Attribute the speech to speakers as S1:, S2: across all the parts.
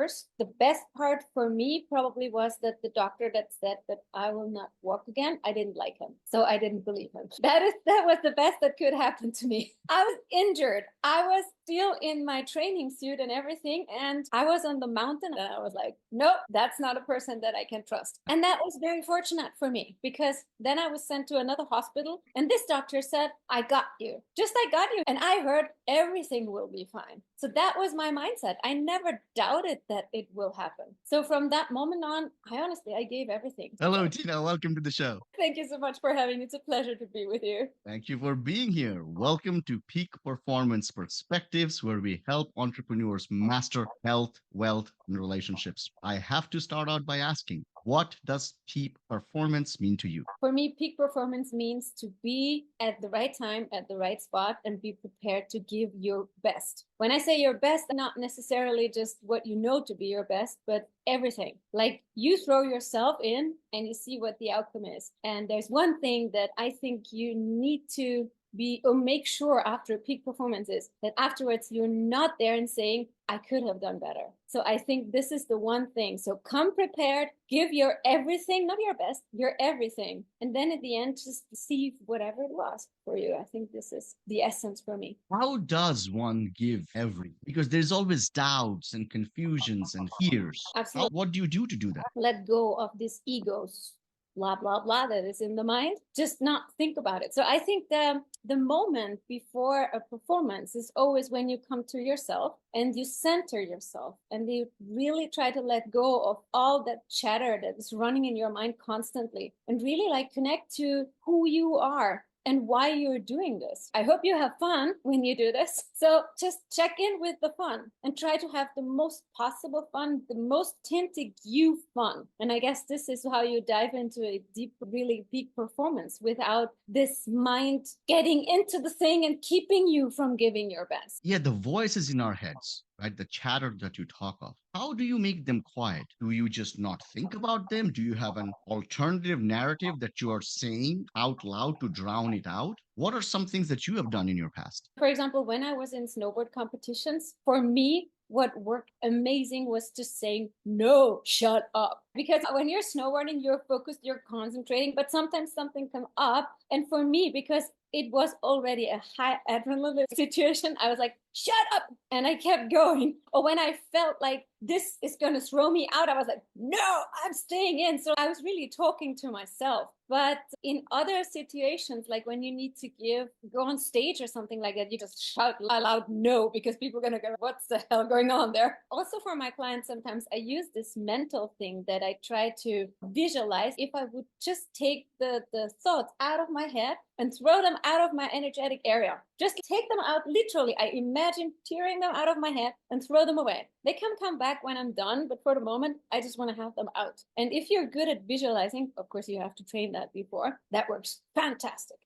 S1: worst. The best part for me probably was that the doctor that said that I will not walk again, I didn't like him. So I didn't believe him. That was the best that could happen to me. I was injured. I was still in my training suit and everything. And I was on the mountain and I was like, nope, that's not a person that I can trust. And that was very fortunate for me because then I was sent to another hospital and this doctor said, I got you. Just I got you. And I heard everything will be fine. So that was my mindset. I never doubted that it will happen. So from that moment on, I gave everything.
S2: Hello, Tina. Welcome to the show.
S1: Thank you so much for having me. It's a pleasure to be with you.
S2: Thank you for being here. Welcome to Peak Performance Perspectives, where we help entrepreneurs master health, wealth, and relationships. I have to start out by asking, what does peak performance mean to you?
S1: For me, peak performance means to be at the right time, at the right spot, and be prepared to give your best. When I say your best, not necessarily just what you know to be your best, but everything. Like you throw yourself in and you see what the outcome is. And there's one thing that I think you need to be or make sure after peak performance is that afterwards you're not there and saying, I could have done better. So I think this is the one thing. So come prepared, give your everything, not your best, your everything. And then at the end, just see whatever it was for you. I think this is the essence for me.
S2: How does one give everything? Because there's always doubts and confusions and fears.
S1: Absolutely.
S2: What do you do to do that?
S1: Let go of these egos, blah blah blah, that is in the mind. Just not think about it. So I think the moment before a performance is always when you come to yourself and you center yourself and you really try to let go of all that chatter that is running in your mind constantly and really like connect to who you are and why you're doing this. I hope you have fun when you do this. So just check in with the fun and try to have the most possible fun, the most tinted you fun. And I guess this is how you dive into a deep, really peak performance without this mind getting into the thing and keeping you from giving your best.
S2: Yeah, the voices in our heads, right? The chatter that you talk of. How do you make them quiet? Do you just not think about them? Do you have an alternative narrative that you are saying out loud to drown it out? What are some things that you have done in your past?
S1: For example, when I was in snowboard competitions, for me, what worked amazing was just saying, no, shut up. Because when you're snowboarding, you're focused, you're concentrating, but sometimes something comes up. And for me, because it was already a high adrenaline situation, I was like, shut up. And I kept going. Or when I felt like this is going to throw me out, I was like, no, I'm staying in. So I was really talking to myself. But in other situations, like when you need to go on stage or something like that, you just shout aloud no, because people are going to go, what's the hell going on there? Also for my clients, sometimes I use this mental thing that I try to visualize. If I would just take the thoughts out of my head and throw them out of my energetic area, just take them out literally. I imagine tearing them out of my head and throw them away. They can come back when I'm done, but for the moment, I just want to have them out. And if you're good at visualizing, of course, you have to train that before. That works fantastic.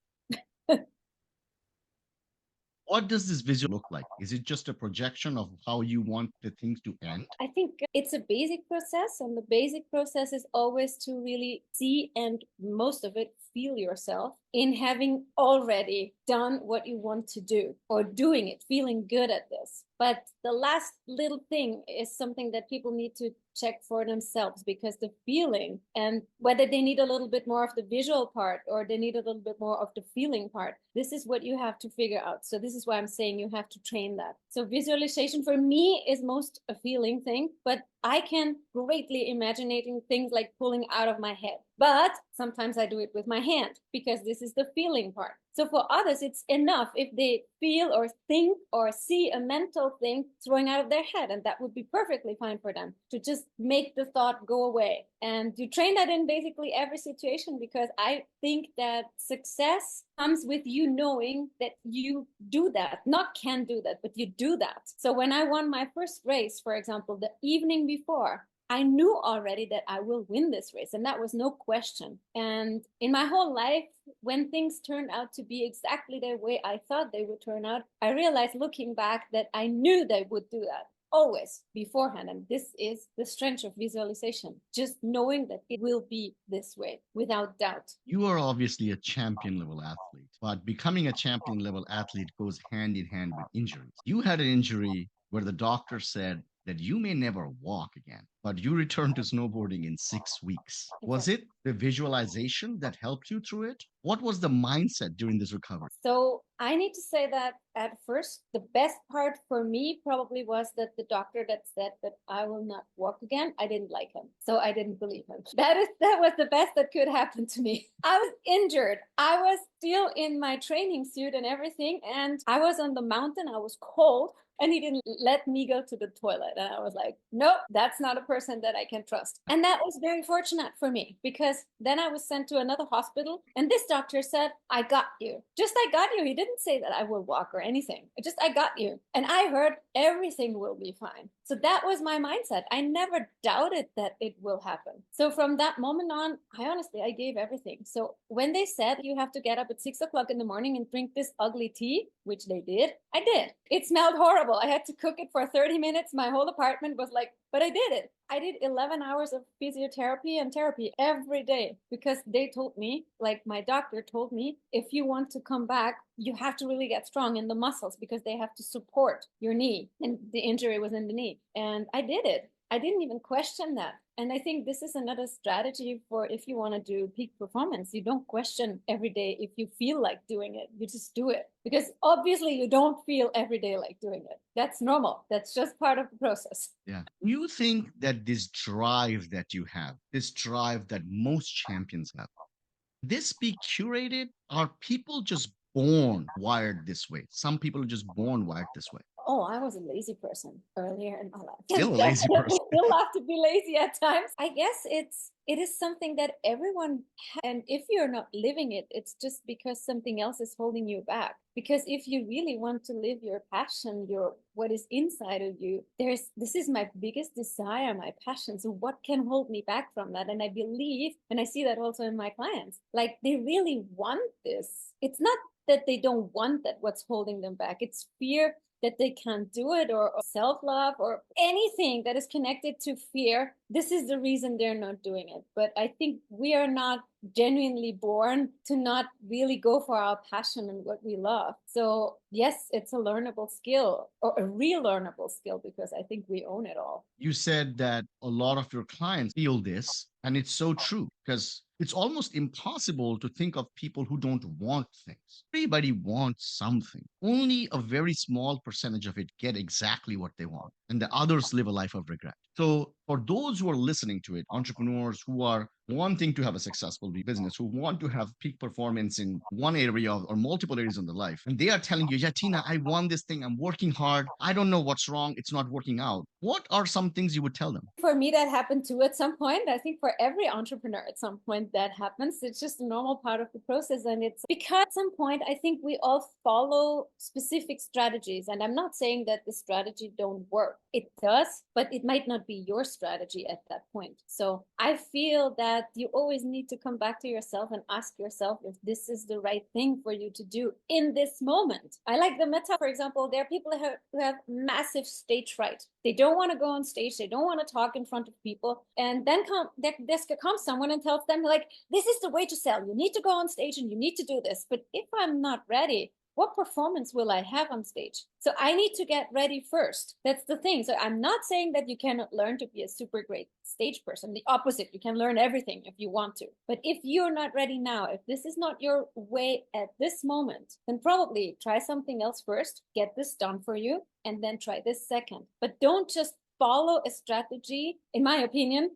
S2: What does this visual look like? Is it just a projection of how you want the things to end?
S1: I think it's a basic process, and the basic process is always to really see and most of it feel yourself in having already done what you want to do or doing it, feeling good at this. But the last little thing is something that people need to check for themselves, because the feeling and whether they need a little bit more of the visual part or they need a little bit more of the feeling part, this is what you have to figure out. So this is why I'm saying you have to train that. So visualization for me is most a feeling thing, but I can greatly imagining things like pulling out of my head. But sometimes I do it with my hand because this is the feeling part. So for others, it's enough if they feel or think or see a mental thing throwing out of their head, and that would be perfectly fine for them to just make the thought go away. And you train that in basically every situation, because I think that success comes with you knowing that you do that, not can do that, but you do that. So when I won my first race, for example, the evening before, I knew already that I will win this race, and that was no question. And in my whole life, when things turned out to be exactly the way I thought they would turn out, I realized looking back that I knew they would do that always beforehand. And this is the strength of visualization, just knowing that it will be this way without doubt.
S2: You are obviously a champion level athlete, but becoming a champion level athlete goes hand in hand with injuries. You had an injury where the doctor said, that you may never walk again, but you return to snowboarding in 6 weeks. Was
S1: Exactly.
S2: it the visualization that helped you through it? What was the mindset during this recovery?
S1: So I need to say that at first, the best part for me probably was that the doctor that said that I will not walk again, I didn't like him. So I didn't believe him. That was the best that could happen to me. I was injured. I was still in my training suit and everything. And I was on the mountain. I was cold. And he didn't let me go to the toilet. And I was like, nope, that's not a person that I can trust. And that was very fortunate for me because then I was sent to another hospital. And this doctor said, I got you. Just I got you. He didn't say that I will walk or anything. Just I got you. And I heard everything will be fine. So that was my mindset. I never doubted that it will happen. So from that moment on, I gave everything. So when they said you have to get up at 6 o'clock in the morning and drink this ugly tea, which they did, I did. It smelled horrible. I had to cook it for 30 minutes. My whole apartment was like, but I did it. I did 11 hours of physiotherapy and therapy every day because they told me, like my doctor told me, if you want to come back, you have to really get strong in the muscles because they have to support your knee. And the injury was in the knee. And I did it. I didn't even question that. And I think this is another strategy for if you want to do peak performance. You don't question every day if you feel like doing it. You just do it because obviously you don't feel every day like doing it. That's normal. That's just part of the process.
S2: Yeah. You think that this drive that you have, this drive that most champions have, this be curated? Are people just born wired this way? Some people are just born wired this way.
S1: Oh, I was a lazy person earlier in my life.
S2: Still a lazy
S1: Definitely
S2: person.
S1: still have to be lazy at times. I guess it is something that everyone and if you're not living it, it's just because something else is holding you back. Because if you really want to live your passion, your what is inside of you, this is my biggest desire, my passion. So what can hold me back from that? And I believe, and I see that also in my clients, like they really want this. It's not that they don't want that, what's holding them back. It's fear that they can't do it or self-love or anything that is connected to fear. This is the reason they're not doing it. But I think we are not genuinely born to not really go for our passion and what we love. So yes, it's a learnable skill or a relearnable skill because I think we own it all.
S2: You said that a lot of your clients feel this, and it's so true because it's almost impossible to think of people who don't want things. Everybody wants something. Only a very small percentage of it get exactly what they want, and the others live a life of regret. So, for those who are listening to it, entrepreneurs who are wanting to have a successful business, who want to have peak performance in one area or multiple areas in their life, and they are telling you, yeah, Tina, I want this thing. I'm working hard. I don't know what's wrong. It's not working out. What are some things you would tell them?
S1: For me, that happened too at some point. I think for every entrepreneur at some point that happens. It's just a normal part of the process. And it's because at some point, I think we all follow specific strategies. And I'm not saying that the strategy don't work. It does, but it might not be your strategy at that point. So I feel that you always need to come back to yourself and ask yourself if this is the right thing for you to do in this moment. I like the meta, for example, there are people who have massive stage fright. They don't want to go on stage. They don't want to talk in front of people. And then comes someone and tells them, like, this is the way to sell. You need to go on stage and you need to do this. But if I'm not ready, what performance will I have on stage? So I need to get ready first. That's the thing. So I'm not saying that you cannot learn to be a super great stage person. The opposite, you can learn everything if you want to. But if you're not ready now, if this is not your way at this moment, then probably try something else first, get this done for you, and then try this second. But don't just follow a strategy, in my opinion,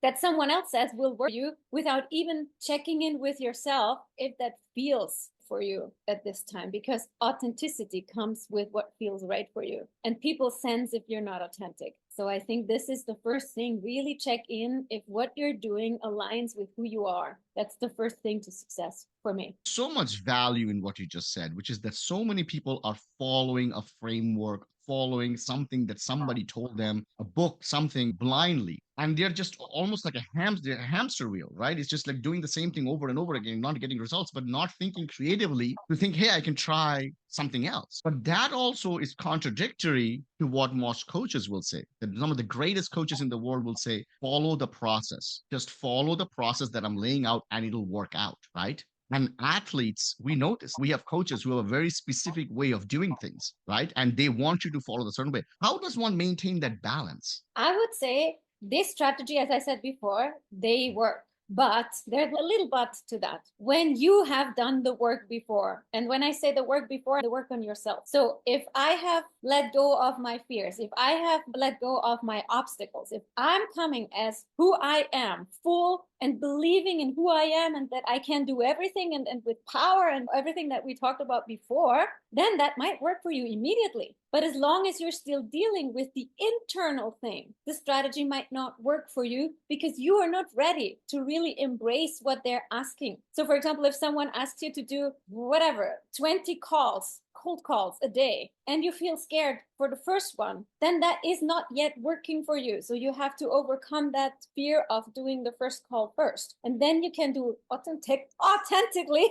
S1: that someone else says will work for you without even checking in with yourself if that feels for you at this time, because authenticity comes with what feels right for you. And people sense if you're not authentic. So I think this is the first thing. Really check in if what you're doing aligns with who you are. That's the first thing to success for me.
S2: So much value in what you just said, which is that so many people are following a framework, following something that somebody told them, a book, something blindly. And they're just almost like a hamster wheel, right? It's just like doing the same thing over and over again, not getting results, but not thinking creatively to think, hey, I can try something else. But that also is contradictory to what most coaches will say. That some of the greatest coaches in the world will say, follow the process. Just follow the process that I'm laying out and it'll work out, right? And athletes, we notice we have coaches who have a very specific way of doing things, right? And they want you to follow the certain way. How does one maintain that balance?
S1: I would say this strategy, as I said before, they work. But there's a little but to that. When you have done the work before, and when I say the work before, the work on yourself. So if I have let go of my fears, if I have let go of my obstacles, if I'm coming as who I am, full and believing in who I am and that I can do everything and with power and everything that we talked about before, then that might work for you immediately. But as long as you're still dealing with the internal thing, the strategy might not work for you because you are not ready to really embrace what they're asking. So, for example, if someone asks you to do whatever, 20 calls, cold calls a day, and you feel scared for the first one, then that is not yet working for you. So you have to overcome that fear of doing the first call first. And then you can do authentically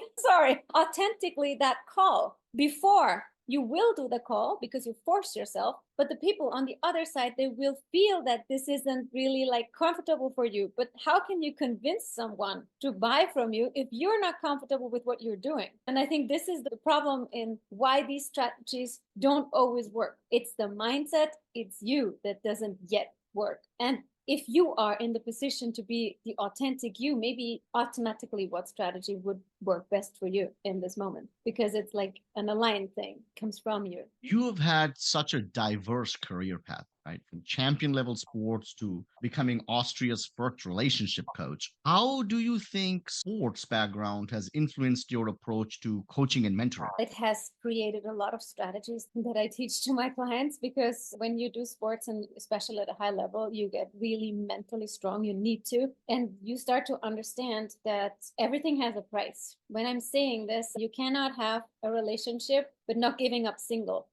S1: that call before you will do the call because you force yourself, but the people on the other side, they will feel that this isn't really like comfortable for you. But how can you convince someone to buy from you if you're not comfortable with what you're doing? And I think this is the problem in why these strategies don't always work. It's the mindset, it's you that doesn't yet work. And if you are in the position to be the authentic you, maybe automatically what strategy would work best for you in this moment, because it's like an aligned thing, comes from you.
S2: You have had such a diverse career path, right? From champion level sports to becoming Austria's first relationship coach. How do you think sports background has influenced your approach to coaching and mentoring?
S1: It has created a lot of strategies that I teach to my clients because when you do sports, and especially at a high level, you get really mentally strong. You need to. And you start to understand that everything has a price. When I'm saying this, you cannot have a relationship but not giving up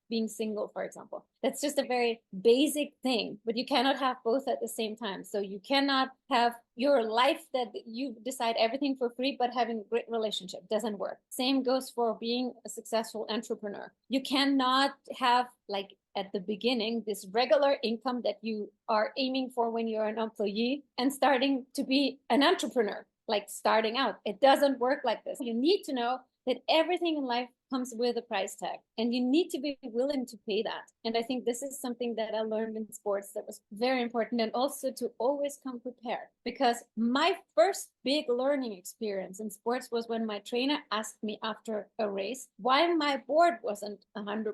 S1: being single, for example. That's just a very basic thing, but you cannot have both at the same time. So you cannot have your life that you decide everything for free, but having a great relationship doesn't work. Same goes for being a successful entrepreneur. You cannot have like at the beginning this regular income that you are aiming for when you're an employee and starting to be an entrepreneur, like starting out. It doesn't work like this. You need to know that everything in life comes with a price tag and you need to be willing to pay that. And I think this is something that I learned in sports that was very important, and also to always come prepared, because my first big learning experience in sports was when my trainer asked me after a race why my board wasn't 100%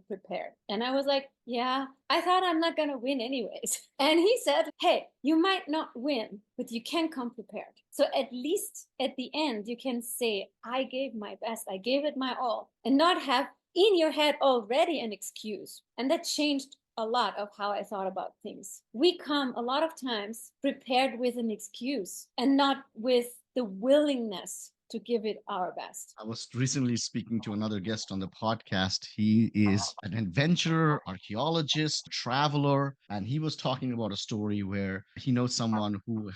S1: prepared. And I was like, yeah, I thought I'm not going to win anyways. And he said, hey, you might not win, but you can come prepared. So at least at the end, you can say, I gave my best, I gave it my all, and not have in your head already an excuse. And that changed a lot of how I thought about things. We come a lot of times prepared with an excuse and not with the willingness to give it our best.
S2: I was recently speaking to another guest on the podcast. He is an adventurer, archaeologist, traveler, and he was talking about a story where he knows someone who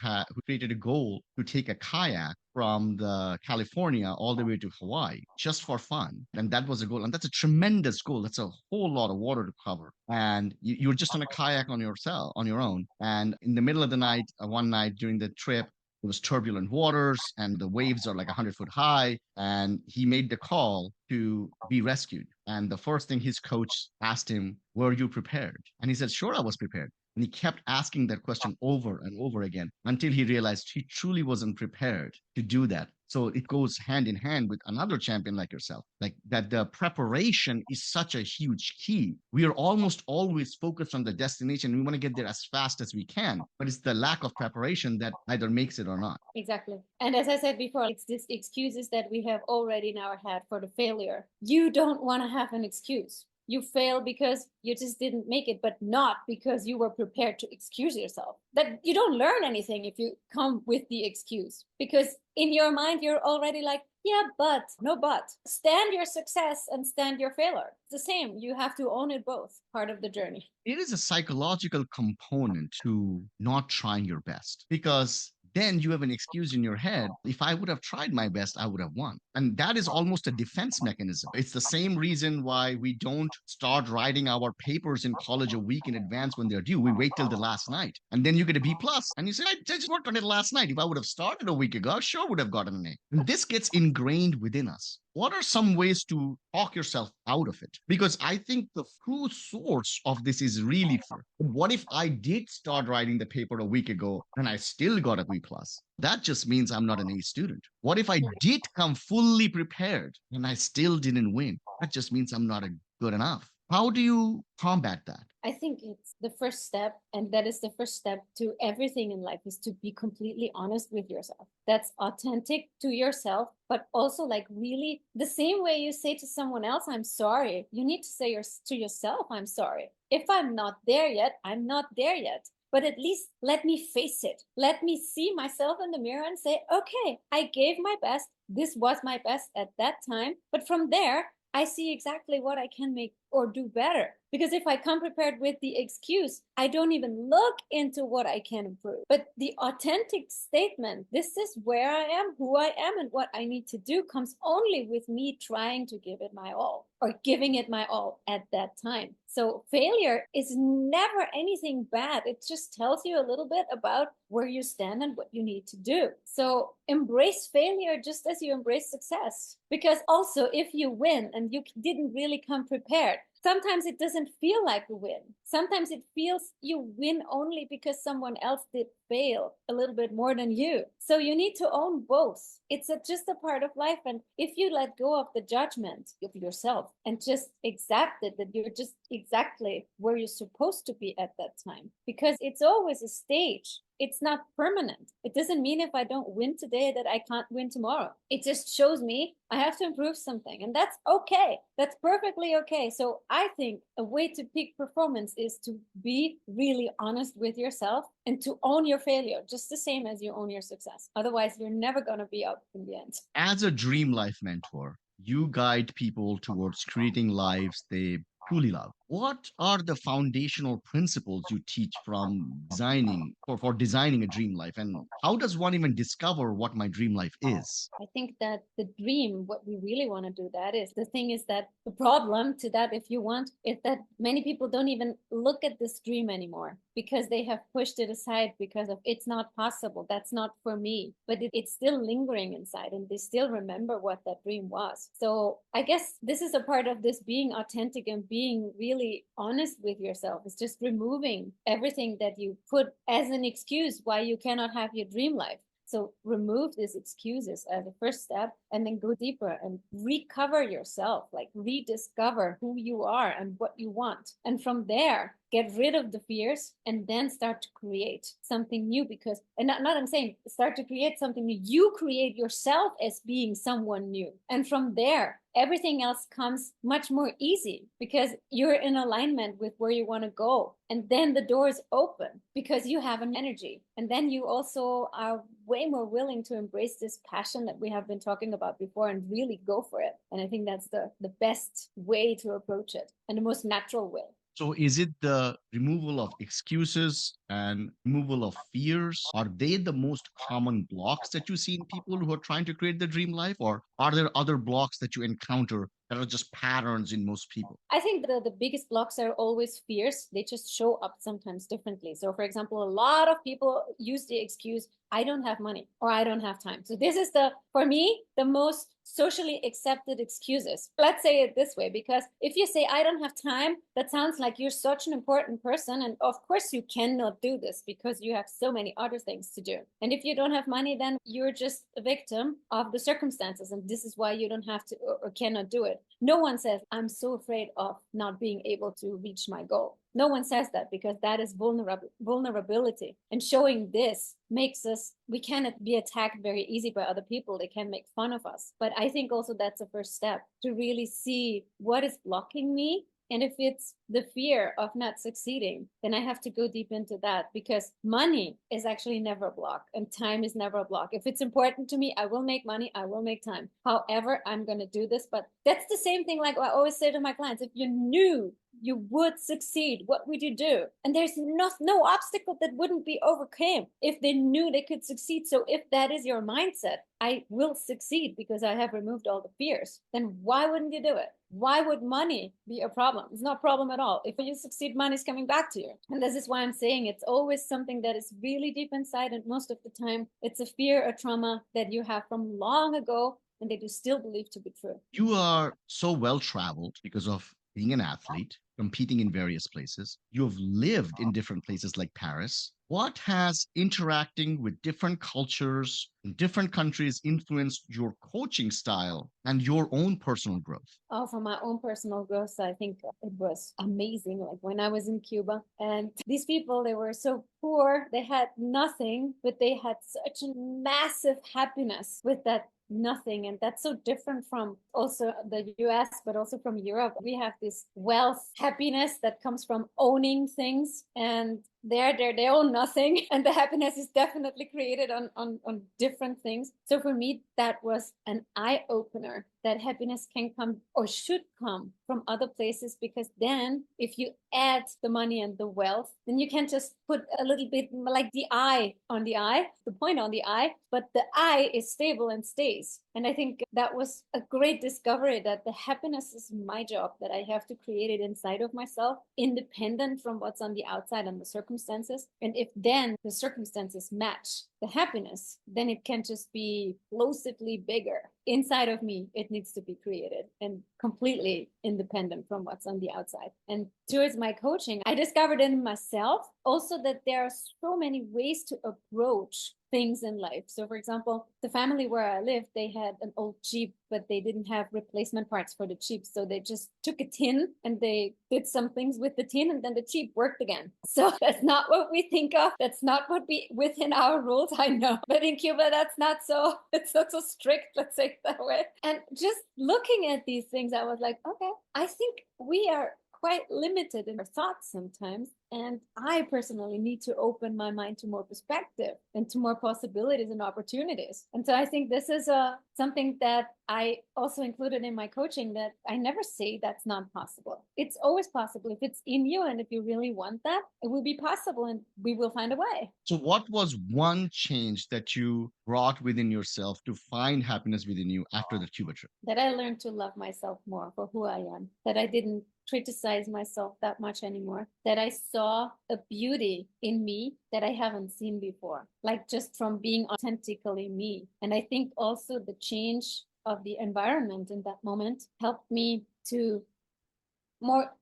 S2: created a goal to take a kayak from the California all the way to Hawaii just for fun. And that was a goal. And that's a tremendous goal. That's a whole lot of water to cover. And you're just on a kayak on your own. And in the middle of the night, one night during the trip, it was turbulent waters and the waves are like 100 foot high. And he made the call to be rescued. And the first thing his coach asked him, were you prepared? And he said, sure, I was prepared. And he kept asking that question over and over again until he realized he truly wasn't prepared to do that. So it goes hand in hand with another champion like yourself, like that the preparation is such a huge key. We are almost always focused on the destination. We want to get there as fast as we can, but it's the lack of preparation that either makes it or not.
S1: Exactly. And as I said before, it's these excuses that we have already in our head for the failure. You don't want to have an excuse. You fail because you just didn't make it, but not because you were prepared to excuse yourself. That you don't learn anything if you come with the excuse, because in your mind, you're already like, yeah, but no, but stand your success and stand your failure. It's the same. You have to own it both, part of the journey.
S2: It is a psychological component to not trying your best because then you have an excuse in your head. If I would have tried my best, I would have won. And that is almost a defense mechanism. It's the same reason why we don't start writing our papers in college a week in advance when they're due. We wait till the last night. And then you get a B plus. And you say, I just worked on it last night. If I would have started a week ago, I sure would have gotten an A. And this gets ingrained within us. What are some ways to talk yourself out of it? Because I think the true source of this is really fear. What if I did start writing the paper a week ago and I still got a B plus? That just means I'm not an A student. What if I did come fully prepared and I still didn't win? That just means I'm not a good enough. How do you combat that?
S1: I think it's the first step, and that is the first step to everything in life, is to be completely honest with yourself. That's authentic to yourself, but also like really the same way you say to someone else, I'm sorry, you need to say to yourself, I'm sorry. If I'm not there yet, I'm not there yet. But at least let me face it. Let me see myself in the mirror and say, okay, I gave my best. This was my best at that time. But from there, I see exactly what I can make or do better. Because if I come prepared with the excuse, I don't even look into what I can improve. But the authentic statement, this is where I am, who I am, and what I need to do, comes only with me trying to give it my all, or giving it my all at that time. So failure is never anything bad. It just tells you a little bit about where you stand and what you need to do. So embrace failure just as you embrace success. Because also, if you win and you didn't really come prepared, sometimes it doesn't feel like a win. Sometimes it feels you win only because someone else did fail a little bit more than you. So you need to own both. It's just a part of life. And if you let go of the judgment of yourself and just accept it, that you're just exactly where you're supposed to be at that time, because it's always a stage. It's not permanent. It doesn't mean if I don't win today that I can't win tomorrow. It just shows me I have to improve something, and that's okay. That's perfectly okay. So I think a way to peak performance is to be really honest with yourself and to own your failure just the same as you own your success. Otherwise, you're never going to be up in the end.
S2: As a dream life mentor, you guide people towards creating lives they truly love. What are the foundational principles you teach from designing for designing a dream life? And how does one even discover what my dream life is?
S1: I think that the dream, what we really want to do, that is the thing, is that the problem to that, if you want, is that many people don't even look at this dream anymore because they have pushed it aside because of it's not possible. That's not for me. But it's still lingering inside and they still remember what that dream was. So I guess this is a part of this being authentic and being really honest with yourself. It's just removing everything that you put as an excuse why you cannot have your dream life. So remove these excuses as a first step, and then go deeper and recover yourself, like rediscover who you are and what you want. And from there, get rid of the fears and then start to create something new. Because, and not I'm saying start to create something new, you create yourself as being someone new. And from there, everything else comes much more easy because you're in alignment with where you want to go. And then the doors open because you have an energy. And then you also are way more willing to embrace this passion that we have been talking about before and really go for it. And I think that's the best way to approach it and the most natural way.
S2: So, is it the removal of excuses and removal of fears? Are they the most common blocks that you see in people who are trying to create the dream life? Or are there other blocks that you encounter that are just patterns in most people?
S1: I think the biggest blocks are always fears. They just show up sometimes differently. So, for example, a lot of people use the excuse, I don't have money or I don't have time. So this is for me, the most socially accepted excuses. Let's say it this way, because if you say, I don't have time, that sounds like you're such an important person. And of course you cannot do this because you have so many other things to do. And if you don't have money, then you're just a victim of the circumstances. And this is why you don't have to or cannot do it. No one says, I'm so afraid of not being able to reach my goal. No one says that because that is vulnerability. And showing this makes us, we cannot be attacked very easy by other people. They can make fun of us. But I think also that's a first step to really see what is blocking me. And if it's the fear of not succeeding, then I have to go deep into that, because money is actually never a block and time is never a block. If it's important to me, I will make money, I will make time. However, I'm going to do this. But that's the same thing like I always say to my clients, if you knew you would succeed, what would you do? And there's no obstacle that wouldn't be overcome if they knew they could succeed. So if that is your mindset, I will succeed because I have removed all the fears, then why wouldn't you do it? Why would money be a problem? It's not a problem at all. If you succeed, money is coming back to you. And this is why I'm saying it's always something that is really deep inside. And most of the time, it's a fear, a trauma that you have from long ago and that you still believe to be true.
S2: You are so well traveled because of being an athlete, competing in various places. You've lived in different places like Paris. What has interacting with different cultures in different countries influenced your coaching style and your own personal growth?
S1: Oh, for my own personal growth, I think it was amazing. Like when I was in Cuba, and these people, they were so poor, they had nothing, but they had such a massive happiness with that nothing. And that's so different from also the US, but also from Europe. We have this wealth, happiness that comes from owning things, and they own nothing. And the happiness is definitely created on different things. So for me, that was an eye opener that happiness can come or should come from other places, because then if you add the money and the wealth, then you can just put a little bit like the eye on the eye, the point on the eye, but the eye is stable and stays. And I think that was a great discovery, that the happiness is my job, that I have to create it inside of myself, independent from what's on the outside and the circumstances. And if then the circumstances match the happiness, then it can just be explosively bigger. Inside of me, it needs to be created and completely independent from what's on the outside. And towards my coaching, I discovered in myself also that there are so many ways to approach things in life. So for example, the family where I lived, they had an old Jeep, but they didn't have replacement parts for the Jeep. So they just took a tin and they did some things with the tin, and then the Jeep worked again. So that's not what we think of. That's not what we within our rules, I know. But in Cuba, that's not so, it's not so strict, let's say it that way. And just looking at these things, I was like, okay, I think we are quite limited in our thoughts sometimes. And I personally need to open my mind to more perspective and to more possibilities and opportunities. And so I think this is something that I also included in my coaching, that I never say that's not possible. It's always possible. If it's in you and if you really want that, it will be possible and we will find a way.
S2: So, what was one change that you brought within yourself to find happiness within you after the Cuba trip?
S1: That I learned to love myself more for who I am, that I didn't criticize myself that much anymore, that I saw a beauty in me that I haven't seen before, like just from being authentically me. And I think also the change of the environment in that moment helped me to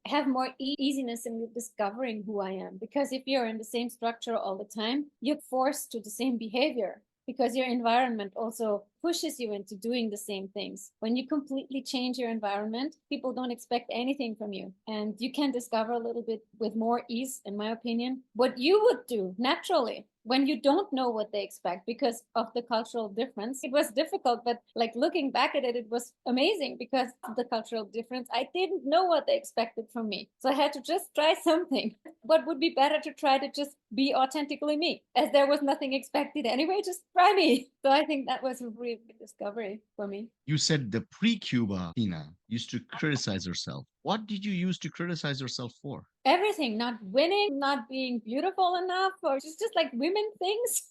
S1: have more easiness in discovering who I am. Because if you're in the same structure all the time, you're forced to the same behavior, because your environment also pushes you into doing the same things. When you completely change your environment, people don't expect anything from you. And you can discover a little bit with more ease, in my opinion, what you would do naturally when you don't know what they expect because of the cultural difference. It was difficult, but like looking back at it, it was amazing because of the cultural difference. I didn't know what they expected from me. So I had to just try something. What would be better to try to just be authentically me, as there was nothing expected anyway, just try me. So I think that was a really big discovery for me.
S2: You said the pre-Cuba Tina used to criticize herself. What did you use to criticize yourself for?
S1: Everything, not winning, not being beautiful enough, or just like women things.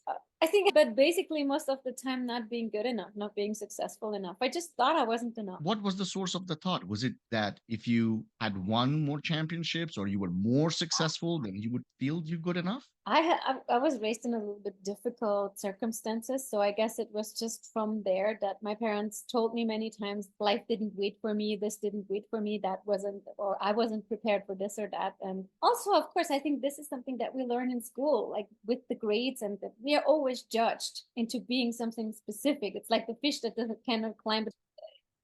S1: I think, but basically most of the time not being good enough, not being successful enough. I just thought I wasn't enough.
S2: What was the source of the thought? Was it that if you had won more championships or you were more successful, then you would feel you good enough?
S1: I was raised in a little bit difficult circumstances, so I guess it was just from there that my parents told me many times life didn't wait for me, this didn't wait for me, that wasn't, or I wasn't prepared for this or that. And also, of course, I think this is something that we learn in school, like with the grades, and that we are always judged into being something specific. It's like the fish that doesn't cannot climb.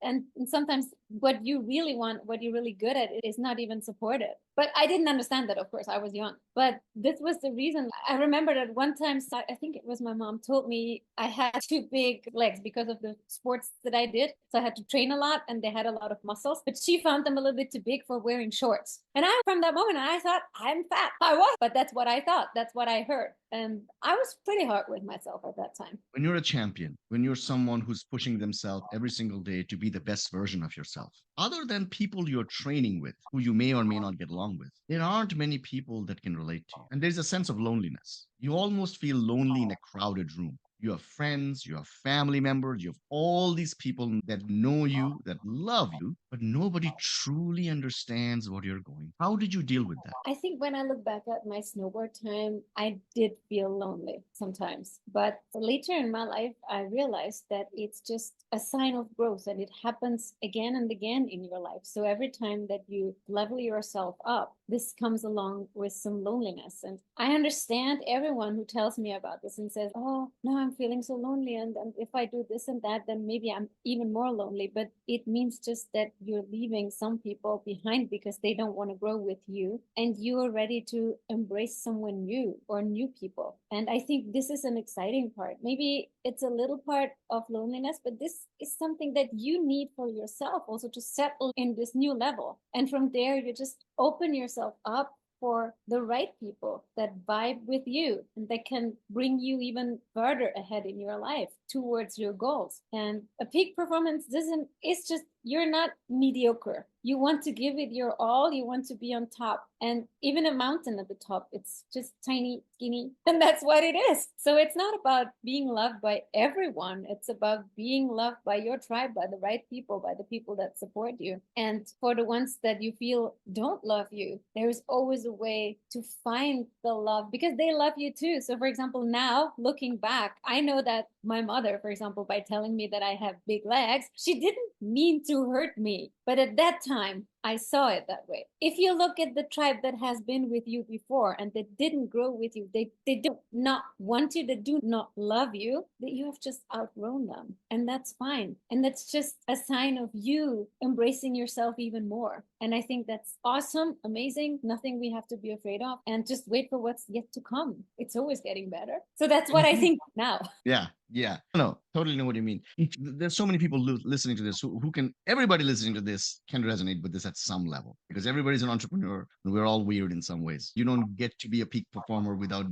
S1: And sometimes what you really want, what you're really good at, is not even supported. But I didn't understand that, of course. I was young. But this was the reason. I remember that one time, I think it was my mom told me I had too big legs because of the sports that I did. So I had to train a lot and they had a lot of muscles. But she found them a little bit too big for wearing shorts. And from that moment, I thought, I'm fat. I was. But that's what I thought. That's what I heard. And I was pretty hard with myself at that time.
S2: When you're a champion, when you're someone who's pushing themselves every single day to be be the best version of yourself. Other than people you're training with, who you may or may not get along with, there aren't many people that can relate to you. And there's a sense of loneliness. You almost feel lonely in a crowded room. You have friends, you have family members, you have all these people that know you, that love you, but nobody truly understands what you're going. How did you deal with that?
S1: I think when I look back at my snowboard time, I did feel lonely sometimes. But later in my life, I realized that it's just a sign of growth and it happens again and again in your life. So every time that you level yourself up, this comes along with some loneliness. And I understand everyone who tells me about this and says, oh, no, I'm feeling so lonely. And if I do this and that, then maybe I'm even more lonely. But it means just that you're leaving some people behind because they don't want to grow with you. And you are ready to embrace someone new or new people. And I think this is an exciting part. Maybe it's a little part of loneliness, but this is something that you need for yourself also to settle in this new level. And from there, you just open yourself up for the right people that vibe with you and that can bring you even further ahead in your life towards your goals. And a peak performance doesn't, it's just, you're not mediocre. You want to give it your all. You want to be on top. And even a mountain at the top, it's just tiny, skinny. And that's what it is. So it's not about being loved by everyone. It's about being loved by your tribe, by the right people, by the people that support you. And for the ones that you feel don't love you, there's always a way to find the love because they love you too. So for example, now looking back, I know that my mother, for example, by telling me that I have big legs, she didn't mean to hurt me. But at that time, I saw it that way. If you look at the tribe that has been with you before and that didn't grow with you, they do not want you, they do not love you, that you have just outgrown them. And that's fine. And that's just a sign of you embracing yourself even more. And I think that's awesome, amazing, nothing we have to be afraid of. And just wait for what's yet to come. It's always getting better. So that's what I think now.
S2: Yeah, yeah. No, totally know what you mean. There's so many people listening to this who can, everybody listening to this can resonate with this at some level because everybody's an entrepreneur and we're all weird in some ways. You don't get to be a peak performer without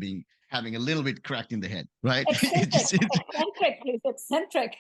S2: having a little bit cracked in the head, right?
S1: Eccentric, please, eccentric.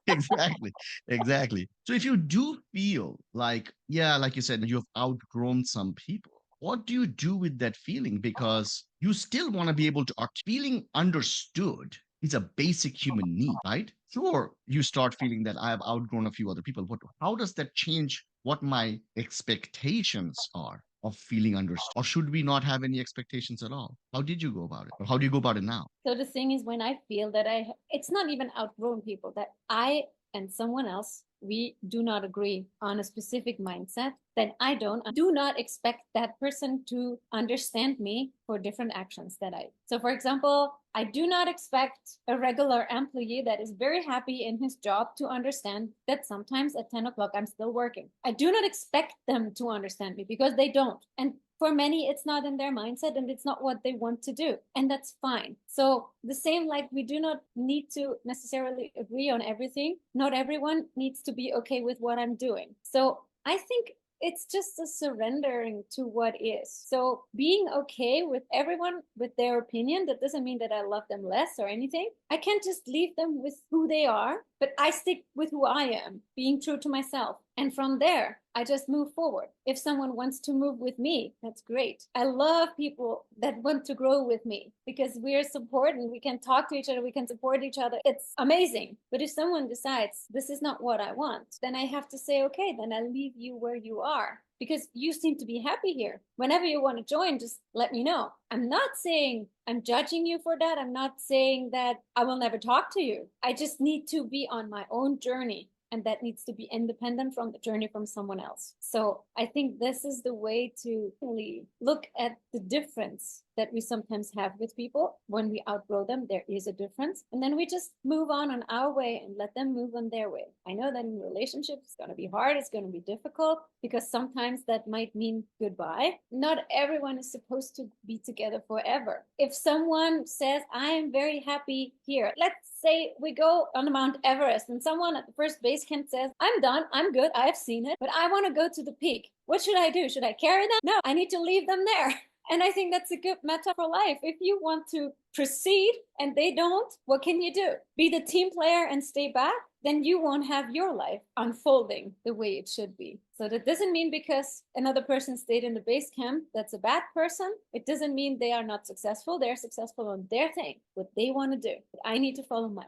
S2: Exactly, exactly. So if you do feel like, yeah, like you said, you have outgrown some people, what do you do with that feeling? Because you still want to be able to feeling understood is a basic human need, right? Sure, you start feeling that I have outgrown a few other people, but how does that change what my expectations are of feeling understood? Or should we not have any expectations at all? How did you go about it? Or how do you go about it now?
S1: So the thing is, when I feel that it's not even outgrown people, that I and someone else, we do not agree on a specific mindset, then I do not expect that person to understand me for different actions that I. So for example, I do not expect a regular employee that is very happy in his job to understand that sometimes at 10 o'clock I'm still working. I do not expect them to understand me because they don't. And for many, it's not in their mindset and it's not what they want to do. And that's fine. So the same, like we do not need to necessarily agree on everything. Not everyone needs to be okay with what I'm doing. So I think it's just a surrendering to what is. So being okay with everyone with their opinion, that doesn't mean that I love them less or anything. I can't just leave them with who they are, but I stick with who I am, being true to myself. And from there, I just move forward. If someone wants to move with me, that's great. I love people that want to grow with me because we're supporting. We can talk to each other. We can support each other. It's amazing. But if someone decides this is not what I want, then I have to say, okay, then I leave you where you are because you seem to be happy here. Whenever you want to join, just let me know. I'm not saying I'm judging you for that. I'm not saying that I will never talk to you. I just need to be on my own journey. And that needs to be independent from the journey from someone else. So I think this is the way to really look at the difference that we sometimes have with people. When we outgrow them, there is a difference. And then we just move on our way and let them move on their way. I know that in relationships, it's going to be hard. It's going to be difficult because sometimes that might mean goodbye. Not everyone is supposed to be together forever. If someone says, I am very happy here, let's say we go on Mount Everest and someone at the first base camp says, I'm done, I'm good, I've seen it, but I want to go to the peak. What should I do? Should I carry them? No, I need to leave them there. And I think that's a good metaphor for life. If you want to proceed and they don't, what can you do? Be the team player and stay back? then you won't have your life unfolding the way it should be. So that doesn't mean because another person stayed in the base camp, that's a bad person. It doesn't mean they are not successful. They're successful on their thing, what they want to do. But I need to follow mine.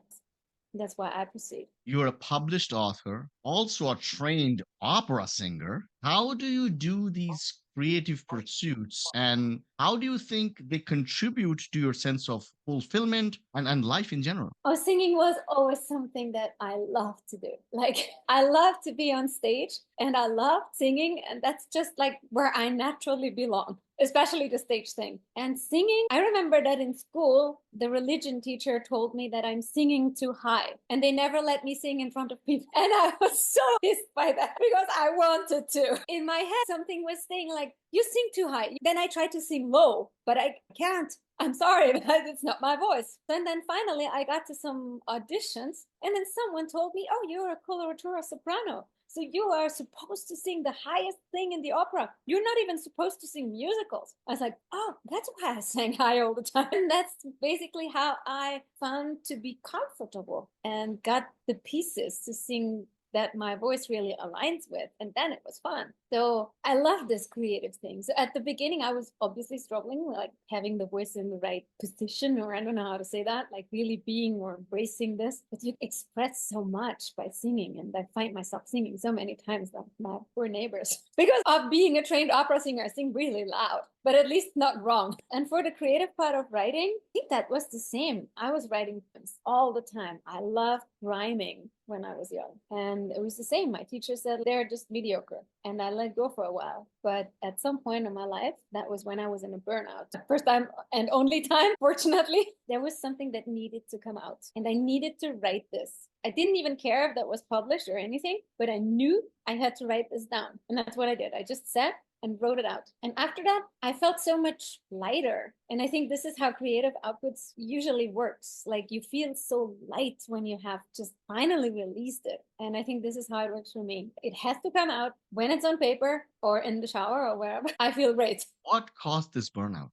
S1: That's why I proceed.
S2: You're a published author, also a trained opera singer. How do you do these creative pursuits, and how do you think they contribute to your sense of fulfillment and life in general?
S1: Oh, singing was always something that I love to do. Like, I love to be on stage and I love singing, and that's just like where I naturally belong, especially the stage thing. And singing, I remember that in school, the religion teacher told me that I'm singing too high, and they never let me sing in front of people. And I was so pissed by that because I wanted to. In my head, something was saying, like, you sing too high. Then I tried to sing low, but I can't. I'm sorry, but it's not my voice. And then finally, I got to some auditions, and then someone told me, oh, you're a coloratura soprano. So you are supposed to sing the highest thing in the opera. You're not even supposed to sing musicals. I was like, oh, that's why I sang high all the time. And that's basically how I found to be comfortable and got the pieces to sing that my voice really aligns with. And then it was fun. So I love this creative thing. So at the beginning, I was obviously struggling with like having the voice in the right position, or I don't know how to say that, like really being or embracing this. But you express so much by singing. And I find myself singing so many times that my poor neighbors, because of being a trained opera singer, I sing really loud, but at least not wrong. And for the creative part of writing, I think that was the same. I was writing poems all the time. I loved rhyming when I was young. And it was the same. My teacher said they're just mediocre. And I let go for a while. But at some point in my life, that was when I was in a burnout. The first time and only time, fortunately, there was something that needed to come out. And I needed to write this. I didn't even care if that was published or anything, but I knew I had to write this down. And that's what I did. I just sat and wrote it out. And after that, I felt so much lighter. And I think this is how creative outputs usually works. Like you feel so light when you have just finally released it. And I think this is how it works for me. It has to come out when it's on paper or in the shower or wherever. I feel great.
S2: What caused this burnout?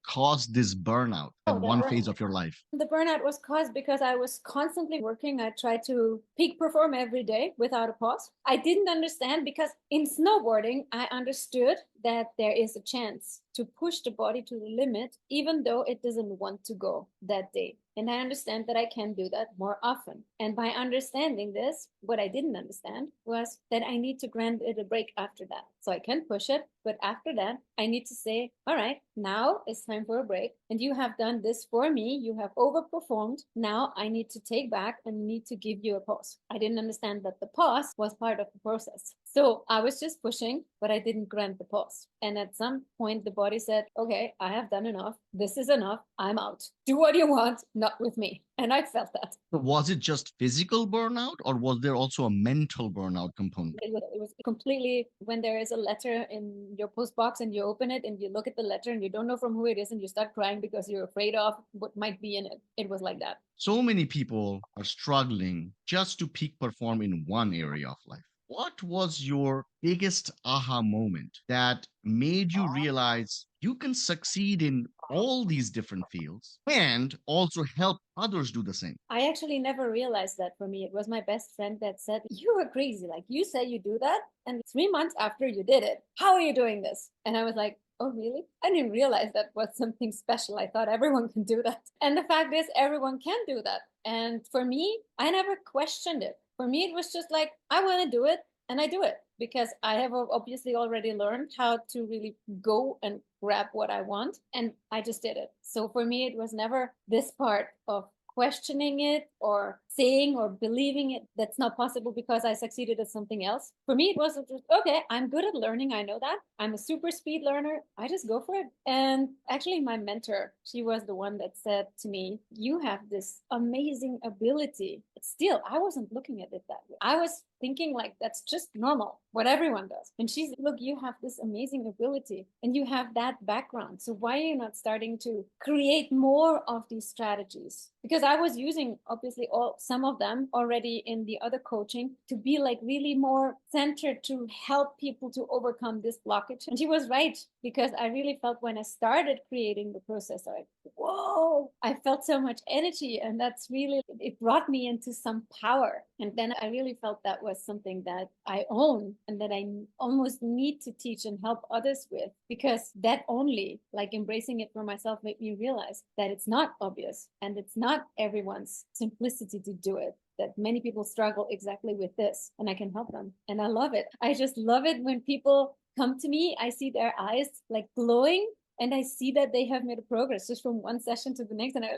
S2: Caused this burnout at
S1: Oh,
S2: one phase of your life?
S1: the burnout was caused because I was constantly working. I tried to peak perform every day without a pause. I didn't understand because in snowboarding, I understood that there is a chance to push the body to the limit, even though it doesn't want to go that day. And I understand that I can do that more often. And by understanding this, what I didn't understand was that I need to grant it a break after that. So I can push it, but after that, I need to say, all right, now it's time for a break. And you have done this for me. You have overperformed. Now I need to take back and need to give you a pause. I didn't understand that the pause was part of the process. So I was just pushing, but I didn't grant the pause. And at some point, the body said, okay, I have done enough. This is enough. I'm out. Do what you want, not with me. And I felt that.
S2: So was it just physical burnout, or was there also a mental burnout component?
S1: It was completely when there is a letter in your post box and you open it and you look at the letter and you don't know from who it is and you start crying because you're afraid of what might be in it. It was like that.
S2: So many people are struggling just to peak perform in one area of life. What was your biggest aha moment that made you realize you can succeed in all these different fields and also help others do the same?
S1: I actually never realized that for me. It was my best friend that said, you were crazy. Like you say you do that. And 3 months after you did it, how are you doing this? And I was like, oh, really? I didn't realize that was something special. I thought everyone can do that. And the fact is, everyone can do that. And for me, I never questioned it. For me, it was just like, I want to do it and I do it because I have obviously already learned how to really go and grab what I want. And I just did it. So for me, it was never this part of questioning it or saying or believing it that's not possible because I succeeded at something else. For me, it was just, okay, I'm good at learning. I know that. I'm a super speed learner. I just go for it. And actually, my mentor, she was the one that said to me, you have this amazing ability. But still, I wasn't looking at it that way. I was thinking like that's just normal, what everyone does. And she's, look, you have this amazing ability and you have that background. So why are you not starting to create more of these strategies? Because I was using obviously some of them already in the other coaching to be like really more centered to help people to overcome this blockage. And she was right, because I really felt when I started creating the process, like, whoa, I felt so much energy. And that's really, it brought me into some power. And then I really felt that was something that I own and that I almost need to teach and help others with, because that only, like embracing it for myself, made me realize that it's not obvious and it's not everyone's simplicity to do it, that many people struggle exactly with this, and I can help them. And I love it. I just love it when people come to me, I see their eyes like glowing, and I see that they have made a progress just from one session to the next. And I go,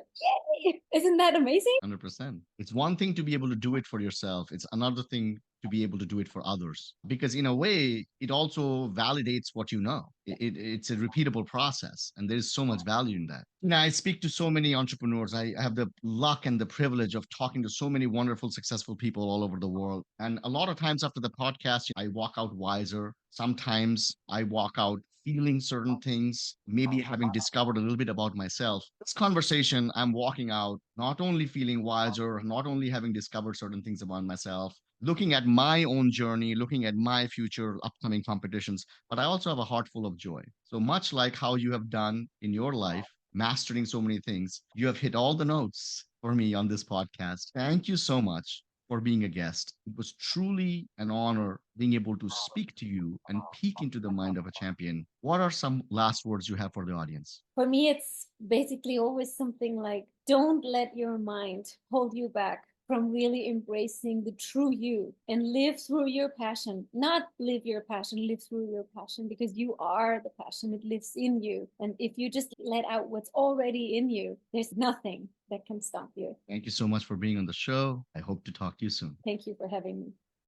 S1: yay! Isn't that amazing?
S2: 100%. It's one thing to be able to do it for yourself, it's another thing to be able to do it for others. Because in a way, it also validates what you know. It's a repeatable process, and there's so much value in that. Now, I speak to so many entrepreneurs. I have the luck and the privilege of talking to so many wonderful, successful people all over the world. And a lot of times after the podcast, I walk out wiser. Sometimes I walk out feeling certain things, maybe having discovered a little bit about myself. This conversation, I'm walking out not only feeling wiser, not only having discovered certain things about myself, looking at my own journey, looking at my future upcoming competitions, but I also have a heart full of joy. So much like how you have done in your life, mastering so many things, you have hit all the notes for me on this podcast. Thank you so much for being a guest. It was truly an honor being able to speak to you and peek into the mind of a champion. What are some last words you have for the audience?
S1: For me, it's basically always something like, don't let your mind hold you back from really embracing the true you and live through your passion. Not live your passion, live through your passion, because you are the passion, it lives in you. And if you just let out what's already in you, there's nothing that can stop you.
S2: Thank you so much for being on the show. I hope to talk to you soon.
S1: Thank you for having me.